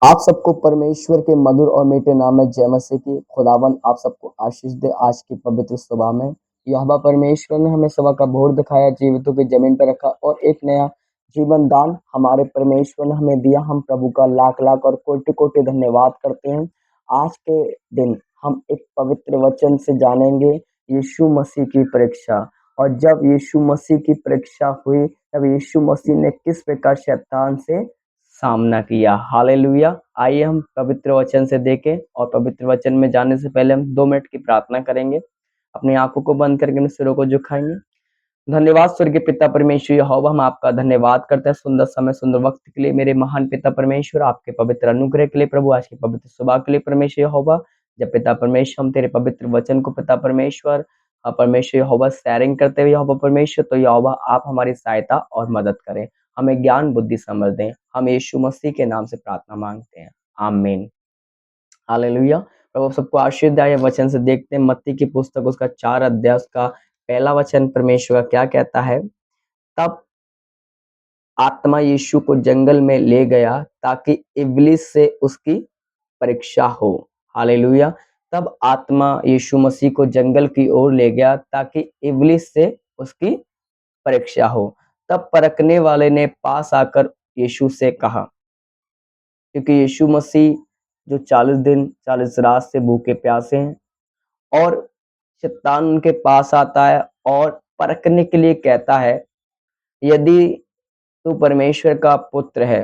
आप सबको परमेश्वर के मधुर और मीठे नाम में जय मसीह की। खुदावन आप सबको आशीष दे आज की पवित्र सुबह में। यहोवा परमेश्वर ने हमें सुबह का भोर दिखाया, जीवितों की जमीन पर रखा और एक नया जीवन दान हमारे परमेश्वर ने हमें दिया। हम प्रभु का लाख लाख और कोटि कोटि धन्यवाद करते हैं। आज के दिन हम एक पवित्र वचन से जानेंगे यीशु मसीह की परीक्षा। और जब यीशु मसीह की परीक्षा हुई तब यीशु मसीह ने किस प्रकार शैतान से सामना किया। हालेलुया। आइए हम पवित्र वचन से देखें और पवित्र वचन में जाने से पहले हम 2 मिनट की प्रार्थना करेंगे। अपनी आंखों को बंद करके अपने सिरों को झुकाएंगे। धन्यवाद स्वर्गीय पिता परमेश्वर यहोवा, हम आपका धन्यवाद करते हैं सुंदर समय सुंदर वक्त के लिए। मेरे महान पिता परमेश्वर, आपके पवित्र अनुग्रह के लिए प्रभु, आज की पवित्र सुबह के लिए परमेश्वर यहोवा। जब पिता परमेश्वर हम तेरे पवित्र वचन को पिता परमेश्वर परमेश्वर यहोवा शेयरिंग करते हुए यहोवा परमेश्वर, तो यहोवा आप हमारी सहायता और मदद करें, हमें ज्ञान बुद्धि समझ दें। हम यीशु मसीह के नाम से प्रार्थना मांगते हैं, आमीन। हालेलुया। प्रभु सबको आशीष दे। वचन से देखते हैं मत्ती की पुस्तक उसका 4 अध्याय उसका पहला वचन परमेश्वर का क्या कहता है। तब आत्मा यीशु को जंगल में ले गया ताकि इब्लिस से उसकी परीक्षा हो। हालेलुया। तब आत्मा यीशु मसीह को जंगल की ओर ले गया ताकि इब्लिस से उसकी परीक्षा हो। तब परखने वाले ने पास आकर यीशु से कहा, क्योंकि यीशु मसीह जो 40 दिन 40 रात से भूखे प्यासे हैं और शैतान उनके पास आता है और परखने के लिए कहता है, यदि तू परमेश्वर का पुत्र है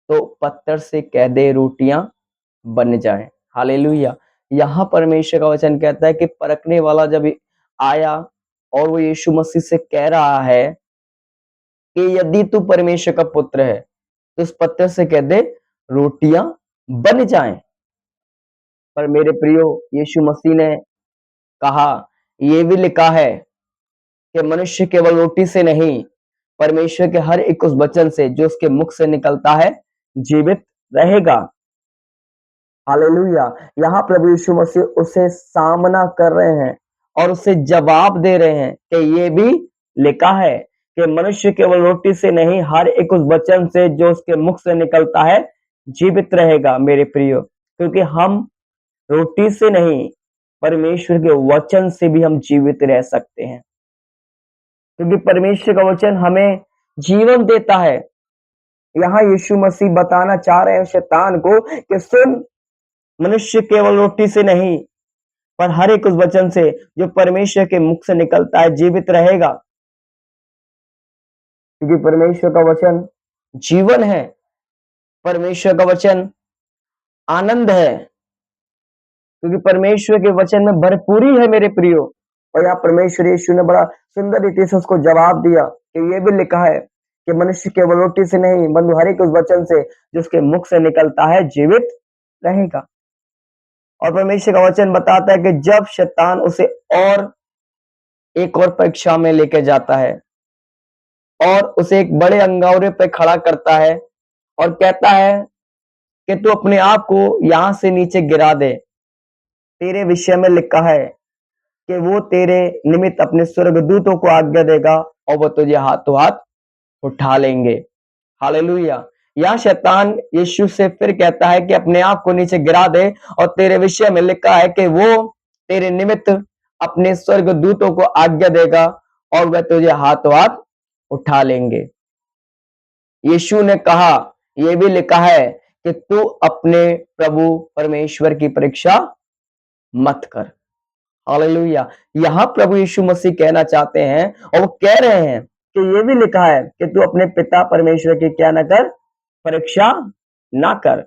तो पत्थर से कह दे रोटियां बन जाएं। हालेलुया। यहाँ परमेश्वर का वचन कहता है कि परखने वाला जब आया और वो यीशु मसीह से कह रहा है कि यदि तू परमेश्वर का पुत्र है तो उस पत्थर से कह दे रोटियां बन जाएं। पर मेरे प्रियो, यीशु मसीह ने कहा, ये भी लिखा है कि मनुष्य केवल रोटी से नहीं, परमेश्वर के हर एक उस वचन से जो उसके मुख से निकलता है जीवित रहेगा। हालेलुया। यहाँ प्रभु यीशु मसीह उसे सामना कर रहे हैं और उसे जवाब दे रहे हैं कि ये भी लिखा है कि मनुष्य केवल रोटी से नहीं, हर एक उस वचन से जो उसके मुख से निकलता है जीवित रहेगा। मेरे प्रियो, क्योंकि हम रोटी से नहीं, परमेश्वर के वचन से भी हम जीवित रह सकते हैं, क्योंकि परमेश्वर का वचन हमें जीवन देता है। यहाँ यीशु मसीह बताना चाह रहे हैं शैतान को कि सुन, मनुष्य केवल रोटी से नहीं पर हर एक उस वचन से जो परमेश्वर के मुख से निकलता है जीवित रहेगा, क्योंकि परमेश्वर का वचन जीवन है, परमेश्वर का वचन आनंद है, क्योंकि परमेश्वर के वचन में भरपूरी है। मेरे प्रियो, और यहाँ परमेश्वर यीशु ने बड़ा सुंदर रीति से उसको जवाब दिया कि ये भी लिखा है कि मनुष्य केवल रोटी से नहीं बंधु हर एक उस वचन से जो उसके मुख से निकलता है जीवित रहेगा। और परमेश्वर का वचन बताता है कि जब शैतान उसे और एक और परीक्षा में लेके जाता है और उसे एक बड़े अंगारे पे खड़ा करता है और कहता है कि तू अपने आप को यहां से नीचे गिरा दे, तेरे विषय में लिखा है कि वो तेरे निमित्त अपने स्वर्गदूतों को आज्ञा देगा और वो तुझे हाथों हाथ उठा लेंगे। हालेलुया। यहाँ शैतान यीशु से फिर कहता है कि अपने आप को नीचे गिरा दे और तेरे विषय में लिखा है कि वो तेरे निमित्त अपने स्वर्गदूतों को आज्ञा देगा और वह तुझे हाथों हाथ उठा लेंगे। यीशु ने कहा, यह भी लिखा है कि तू अपने प्रभु परमेश्वर की परीक्षा मत कर। हालेलुया। यहाँ प्रभु यीशु मसीह कहना चाहते हैं और वो कह रहे हैं कि ये भी लिखा है कि तू अपने पिता परमेश्वर की क्या न कर, परीक्षा ना कर।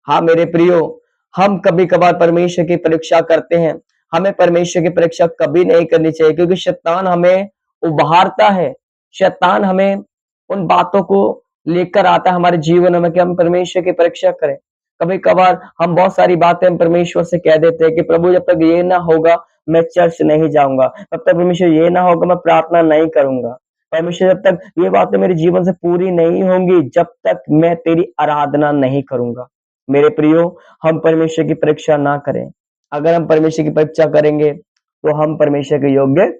हाँ मेरे प्रियो, हम कभी कभार परमेश्वर की परीक्षा करते हैं। हमें परमेश्वर की परीक्षा कभी नहीं करनी चाहिए, क्योंकि शैतान हमें उभारता है, शैतान हमें उन बातों को लेकर आता है हमारे जीवन में कि हम परमेश्वर की परीक्षा करें। कभी कभार हम बहुत सारी बातें हम परमेश्वर से कह देते हैं कि प्रभु जब तक ये ना होगा मैं चर्च नहीं जाऊंगा, तब तक परमेश्वर ये ना होगा मैं प्रार्थना नहीं करूंगा, परमेश्वर जब तक ये बातें मेरे जीवन से पूरी नहीं होंगी जब तक मैं तेरी आराधना नहीं करूंगा। मेरे प्रियो, हम परमेश्वर की परीक्षा ना करें। अगर हम परमेश्वर की परीक्षा करेंगे तो हम परमेश्वर के योग्य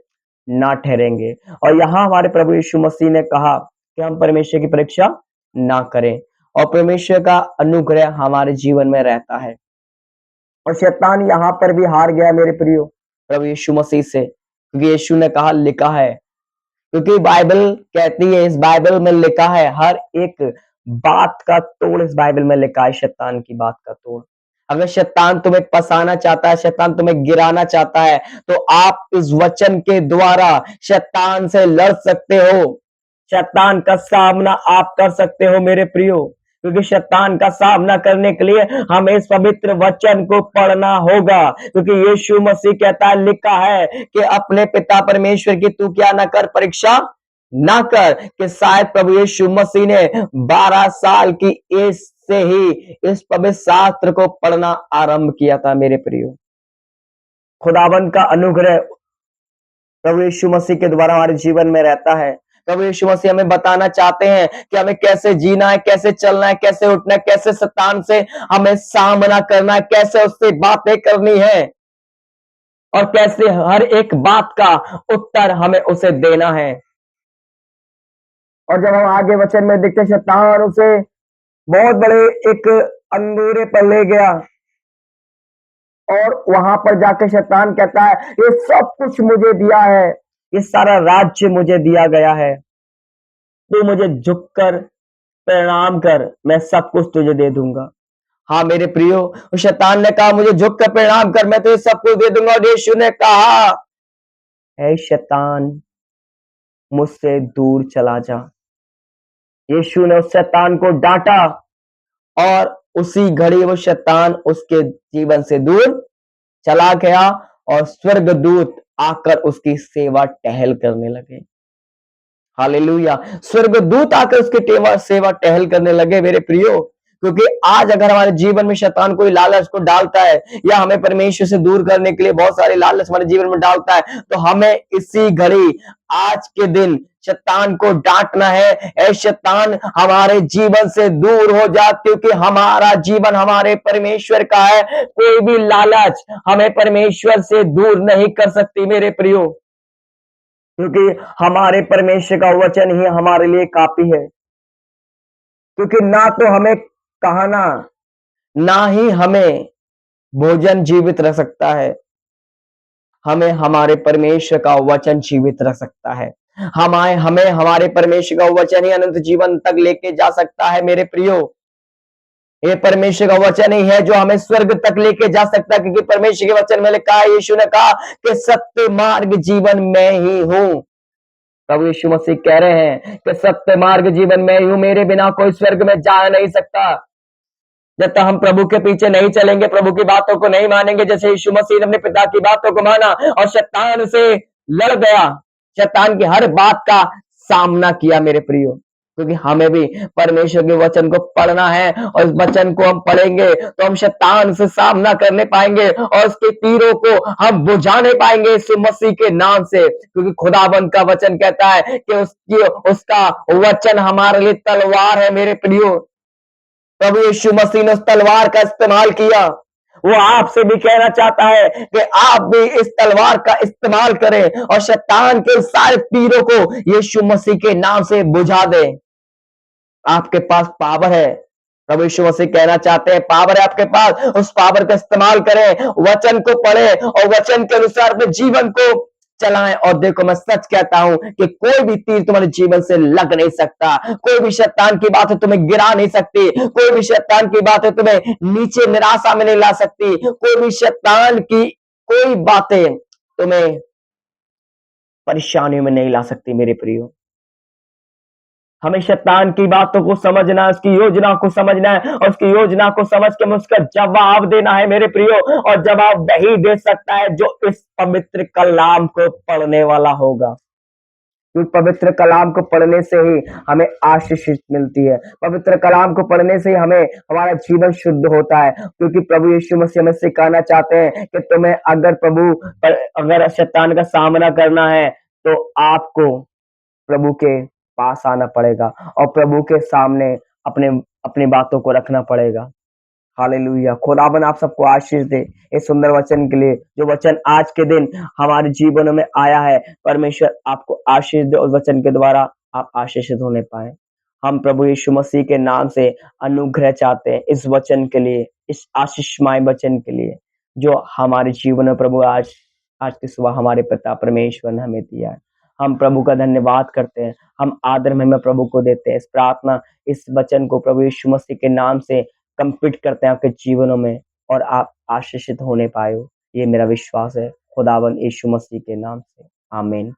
ना ठहरेंगे। और यहाँ हमारे प्रभु यीशु मसीह ने कहा कि हम परमेश्वर की परीक्षा ना करें। और परमेश्वर का अनुग्रह हमारे जीवन में रहता है। और शैतान यहाँ पर भी हार गया मेरे प्रियो, प्रभु यीशु मसीह से, क्योंकि यीशु ने कहा लिखा है, क्योंकि बाइबल कहती है, इस बाइबल में लिखा है, हर एक बात का तोड़ इस बाइबल में लिखा है, शैतान की बात का तोड़। अगर शैतान तुम्हें फंसाना चाहता है, शैतान तुम्हें गिराना चाहता है, तो आप इस वचन के द्वारा शैतान से लड़ सकते हो। शैतान का सामना आप कर सकते हो मेरे प्रियो, क्योंकि शैतान का सामना करने के लिए हमें इस पवित्र वचन को पढ़ना होगा, क्योंकि यीशु मसीह कहता है, लिखा है कि अपने पिता परमेश्वर की तू क्या ना कर, परीक्षा ना कर, कि शायद प्रभु यीशु मसीह ने 12 साल की एज से ही इस पवित्र शास्त्र को पढ़ना आरंभ किया था मेरे प्रियो। खुदावन का अनुग्रह प्रभु यीशु मसीह के द्वारा हमारे जीवन में रहता है। प्रभु यीशु मसीह हमें बताना चाहते हैं कि हमें कैसे जीना है, कैसे चलना है, कैसे उठना है, कैसे शैतान से हमें सामना करना है, कैसे उससे बातें करनी है और कैसे हर एक बात का उत्तर हमें उसे देना है। और जब हम आगे वचन में देखते, शैतान उसे बहुत बड़े एक अंधेरे पर ले गया और वहां पर जाकर शैतान कहता है, ये सब कुछ मुझे दिया है, ये सारा राज्य मुझे दिया गया है, तू मुझे झुककर प्रणाम कर, मैं सब कुछ तुझे दे दूंगा। हाँ मेरे प्रियो, शैतान ने कहा मुझे झुक कर प्रणाम कर, मैं तुझे सब कुछ दे दूंगा। और यीशु ने कहा, ऐ शैतान, मुझसे दूर चला जा। यीशु ने उस शैतान को डांटा और उसी घड़ी वो शैतान उसके जीवन से दूर चला गया और स्वर्गदूत आकर उसकी सेवा टहल करने लगे। हालेलुया, स्वर्गदूत आकर उसकी सेवा टहल करने लगे मेरे प्रियो। क्योंकि आज अगर हमारे जीवन में शैतान कोई लालच को डालता है या हमें परमेश्वर से दूर करने के लिए बहुत सारे लालच हमारे जीवन में डालता है, तो हमें इसी घड़ी आज के दिन शैतान को डांटना है, ऐ शैतान हमारे जीवन से दूर हो जा, क्योंकि हमारा जीवन हमारे परमेश्वर का है। कोई भी लालच हमें परमेश्वर से दूर नहीं कर सकती मेरे प्रियो, क्योंकि हमारे परमेश्वर का वचन ही हमारे लिए काफी है। क्योंकि ना तो हमें कहना, ना ही हमें भोजन जीवित रख सकता है, हमें हमारे परमेश्वर का वचन जीवित रख सकता है। हमें हमारे परमेश्वर का वचन ही अनंत जीवन तक लेके जा सकता है मेरे प्रियो। ये परमेश्वर का वचन ही है जो हमें स्वर्ग तक लेके जा सकता है, क्योंकि परमेश्वर के वचन में लिखा है, यीशु ने कहा कि सत्य मार्ग जीवन मैं ही हूं। प्रभु यीशु मसीह कह रहे हैं कि सत्य मार्ग जीवन में ही हूं, मेरे बिना कोई स्वर्ग में जा नहीं सकता। जब तक हम प्रभु के पीछे नहीं चलेंगे, प्रभु की बातों को नहीं मानेंगे, जैसे यीशु मसीह ने अपने पिता की बातों को माना और शैतान से लड़ गया, शैतान की हर बात का सामना किया मेरे प्रियो। क्योंकि हमें भी परमेश्वर के वचन को पढ़ना है और इस वचन को हम पढ़ेंगे तो हम शैतान से सामना करने पाएंगे और उसके तीरों को हम बुझा नहीं पाएंगे यीशु मसीह के नाम से। क्योंकि खुदाबंद का वचन कहता है कि उसका वचन हमारे लिए तलवार है मेरे प्रियो। प्रभु यीशु मसीह ने उस तलवार का इस्तेमाल किया। वो आपसे भी कहना चाहता है कि आप भी इस तलवार का इस्तेमाल करें और शैतान के सारे तीरों को यीशु मसीह के नाम से बुझा दें। आपके पास पावर है, प्रभु यीशु मसीह कहना चाहते हैं, पावर है आपके पास, उस पावर का इस्तेमाल करें, वचन को पढ़ें और वचन के अनुसार अपने जीवन को चलाएं। और देखो, मैं सच कहता हूं कि कोई भी तीर तुम्हारे जीवन से लग नहीं सकता, कोई भी शैतान की बात है तुम्हें गिरा नहीं सकती, कोई भी शैतान की बात है तुम्हें नीचे निराशा में नहीं ला सकती, कोई भी शैतान की कोई बातें तुम्हें परेशानियों में नहीं ला सकती मेरे प्रियो। हमें शैतान की बातों को समझना है, उसकी योजना को समझना है और उसकी योजना को समझ के उसका जवाब देना है मेरे प्रियो। और जवाब वही दे सकता है जो इस पवित्र कलाम को पढ़ने वाला होगा, क्योंकि पवित्र कलाम को पढ़ने से ही हमें आशीष मिलती है, पवित्र कलाम को पढ़ने से ही हमें हमारा जीवन शुद्ध होता है। क्योंकि प्रभु यीशु मसीह हमें सिखाना चाहते हैं कि तुम्हें अगर शैतान का सामना करना है तो आपको प्रभु के पास आना पड़ेगा और प्रभु के सामने अपने अपनी बातों को रखना पड़ेगा। हालेलुया, खुदावन आप सबको आशीष दे इस सुंदर वचन के लिए, जो वचन आज के दिन हमारे जीवनों में आया है। परमेश्वर आपको आशीष दे, उस वचन के द्वारा आप आशीषित होने पाए। हम प्रभु यीशु मसीह के नाम से अनुग्रह चाहते हैं इस वचन के लिए, इस आशीषमय वचन के लिए, जो हमारे जीवन में प्रभु आज की सुबह हमारे पिता परमेश्वर ने हमें दिया है। हम प्रभु का धन्यवाद करते हैं, हम आदर महिमा प्रभु को देते हैं। इस प्रार्थना, इस वचन को प्रभु यीशु मसीह के नाम से कंप्लीट करते हैं आपके जीवनों में, और आप आशीषित होने पाए हो, ये मेरा विश्वास है खुदावन यीशु मसीह के नाम से। आमीन।